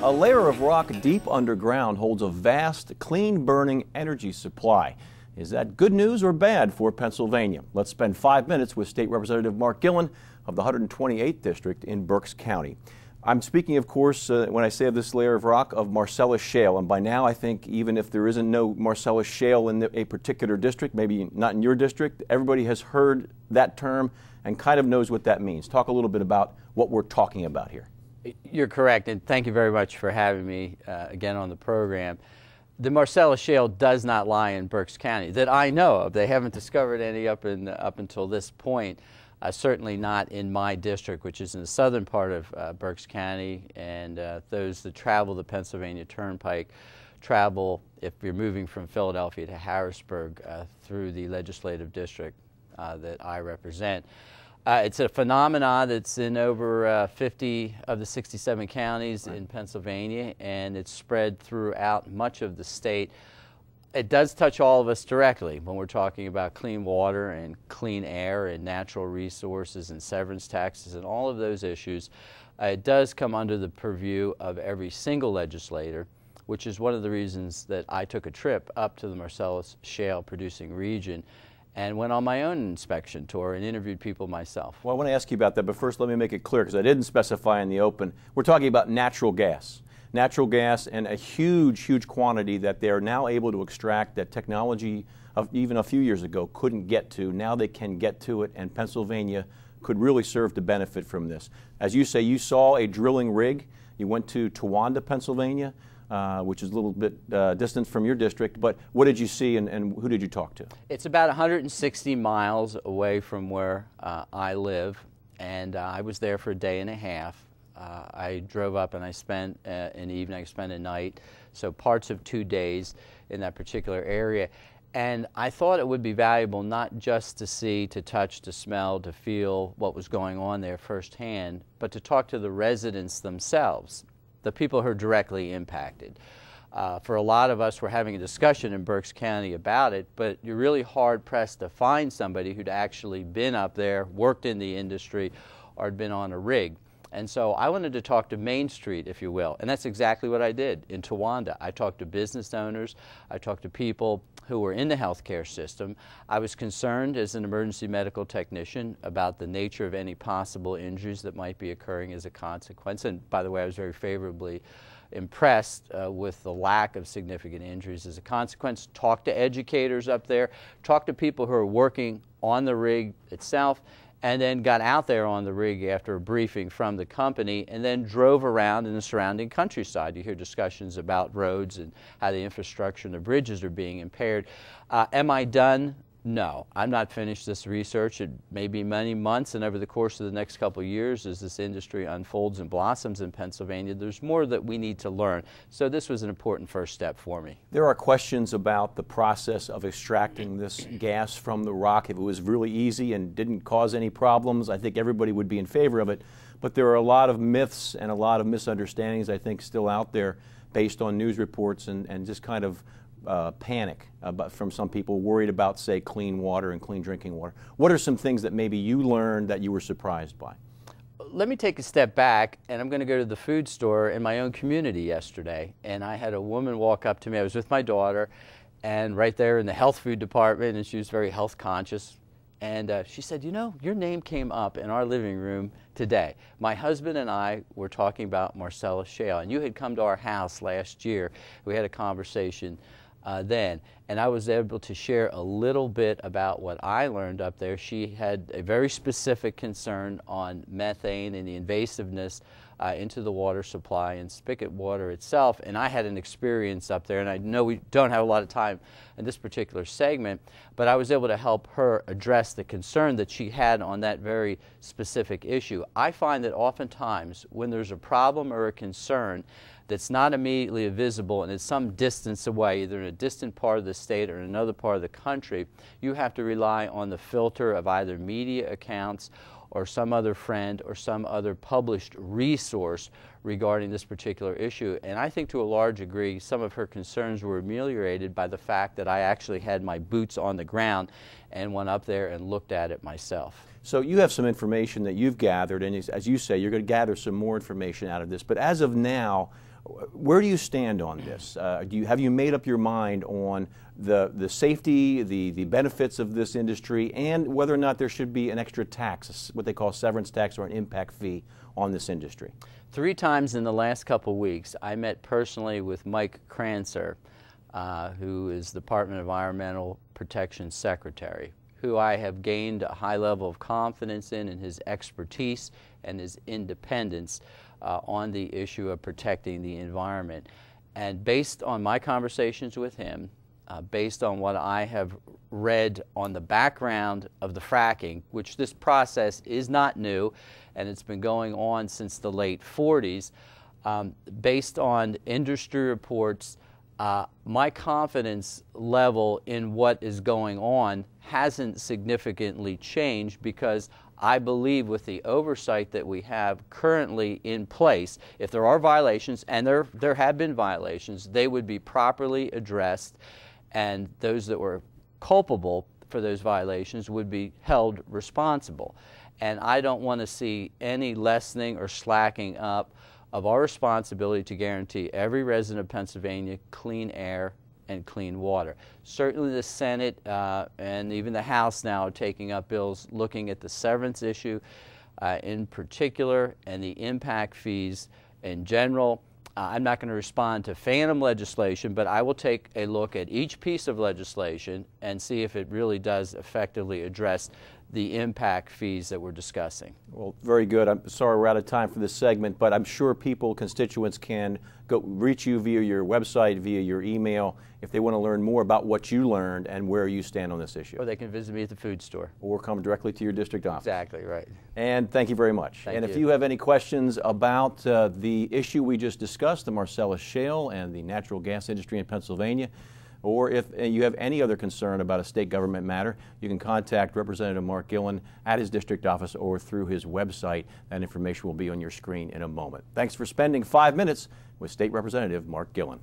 A layer of rock deep underground holds a vast, clean-burning energy supply. Is that good news or bad for Pennsylvania? Let's spend 5 minutes with State Representative Mark Gillen of the 128th District in Berks County. I'm speaking, of course, when I say of this layer of rock, of Marcellus Shale. And by now, I think even if there isn't no Marcellus Shale in a particular district, maybe not in your district, everybody has heard that term and kind of knows what that means. Talk a little bit about what we're talking about here. You're correct, and thank you very much for having me again on the program. The Marcellus Shale does not lie in Berks County that I know of. They haven't discovered any up until this point. Certainly not in my district, which is in the southern part of Berks County, and those that travel the Pennsylvania Turnpike travel, if you're moving from Philadelphia to Harrisburg, through the legislative district that I represent. It's a phenomenon that's in over 50 of the 67 counties in Pennsylvania, and it's spread throughout much of the state. It does touch all of us directly when we're talking about clean water and clean air and natural resources and severance taxes and all of those issues. It does come under the purview of every single legislator, which is one of the reasons that I took a trip up to the Marcellus Shale producing region and went on my own inspection tour and interviewed people myself. Well, I want to ask you about that, but first let me make it clear, because I didn't specify in the open. We're talking about natural gas. Natural gas and a huge, huge quantity that they're now able to extract that technology of even a few years ago couldn't get to. Now they can get to it, and Pennsylvania could really serve to benefit from this. As you say, you saw a drilling rig. You went to Towanda, Pennsylvania, which is a little bit distant from your district, but what did you see and who did you talk to? It's about 160 miles away from where I live, and I was there for a day and a half. I drove up and I spent an evening, I spent a night, so parts of 2 days in that particular area. And I thought it would be valuable not just to see, to touch, to smell, to feel what was going on there firsthand, but to talk to the residents themselves, the people who are directly impacted. For a lot of us, we're having a discussion in Berks County about it, but you're really hard-pressed to find somebody who'd actually been up there, worked in the industry, or had been on a rig. And so I wanted to talk to Main Street, if you will, and that's exactly what I did in Towanda. I talked to business owners, I talked to people who were in the healthcare system. I was concerned as an emergency medical technician about the nature of any possible injuries that might be occurring as a consequence. And by the way, I was very favorably impressed with the lack of significant injuries as a consequence. Talked to educators up there, talked to people who are working on the rig itself, and then got out there on the rig after a briefing from the company and then drove around in the surrounding countryside. You hear discussions about roads and how the infrastructure and the bridges are being impaired. Am I done? No, I'm not finished this research. It may be many months, and over the course of the next couple of years as this industry unfolds and blossoms in Pennsylvania, there's more that we need to learn. So this was an important first step for me. There are questions about the process of extracting this gas from the rock. If it was really easy and didn't cause any problems, I think everybody would be in favor of it. But there are a lot of myths and a lot of misunderstandings, I think, still out there based on news reports and just kind of panic from some people worried about, say, clean water and clean drinking water. What are some things that maybe you learned that you were surprised by? Let me take a step back, and I'm going to go to the food store in my own community yesterday, and I had a woman walk up to me. I was with my daughter, and right there in the health food department, and she was very health conscious, and she said, you know, your name came up in our living room today. My husband and I were talking about Marcellus Shale, and you had come to our house last year. We had a conversation then, and I was able to share a little bit about what I learned up there. She had a very specific concern on methane and the invasiveness into the water supply and spigot water itself, and I had an experience up there, and I know we don't have a lot of time in this particular segment, but I was able to help her address the concern that she had on that very specific issue. I find that oftentimes when there's a problem or a concern that's not immediately visible and is some distance away, either in a distant part of the state or in another part of the country, you have to rely on the filter of either media accounts or some other friend or some other published resource regarding this particular issue. And I think to a large degree some of her concerns were ameliorated by the fact that I actually had my boots on the ground and went up there and looked at it myself. So you have some information that you've gathered, and as you say, you're going to gather some more information out of this. But as of now, Where do you stand on this? Have you made up your mind on the safety, the benefits of this industry, and whether or not there should be an extra tax, what they call severance tax or an impact fee on this industry? 3 times in the last couple weeks, I met personally with Mike Krancer, who is the Department of Environmental Protection Secretary, who I have gained a high level of confidence in his expertise and his independence on the issue of protecting the environment. And based on my conversations with him, based on what I have read on the background of the fracking, which this process is not new and it's been going on since the late 40s, based on industry reports, my confidence level in what is going on hasn't significantly changed, because I believe with the oversight that we have currently in place, if there are violations, and there have been violations, they would be properly addressed, and those that were culpable for those violations would be held responsible. And I don't want to see any lessening or slacking up of our responsibility to guarantee every resident of Pennsylvania clean air and clean water. Certainly the Senate and even the House now are taking up bills looking at the severance issue in particular, and the impact fees in general. I'm not going to respond to phantom legislation, but I will take a look at each piece of legislation and see if it really does effectively address the impact fees that we're discussing. Well, very good. I'm sorry we're out of time for this segment, but I'm sure people, constituents, can reach you via your website, via your email, if they want to learn more about what you learned and where you stand on this issue. Or they can visit me at the food store. Or come directly to your district office. Exactly right. And thank you very much. Thank you. you. If you have any questions about the issue we just discussed, the Marcellus Shale and the natural gas industry in Pennsylvania, or if you have any other concern about a state government matter, you can contact Representative Mark Gillen at his district office or through his website. That information will be on your screen in a moment. Thanks for spending 5 minutes with State Representative Mark Gillen.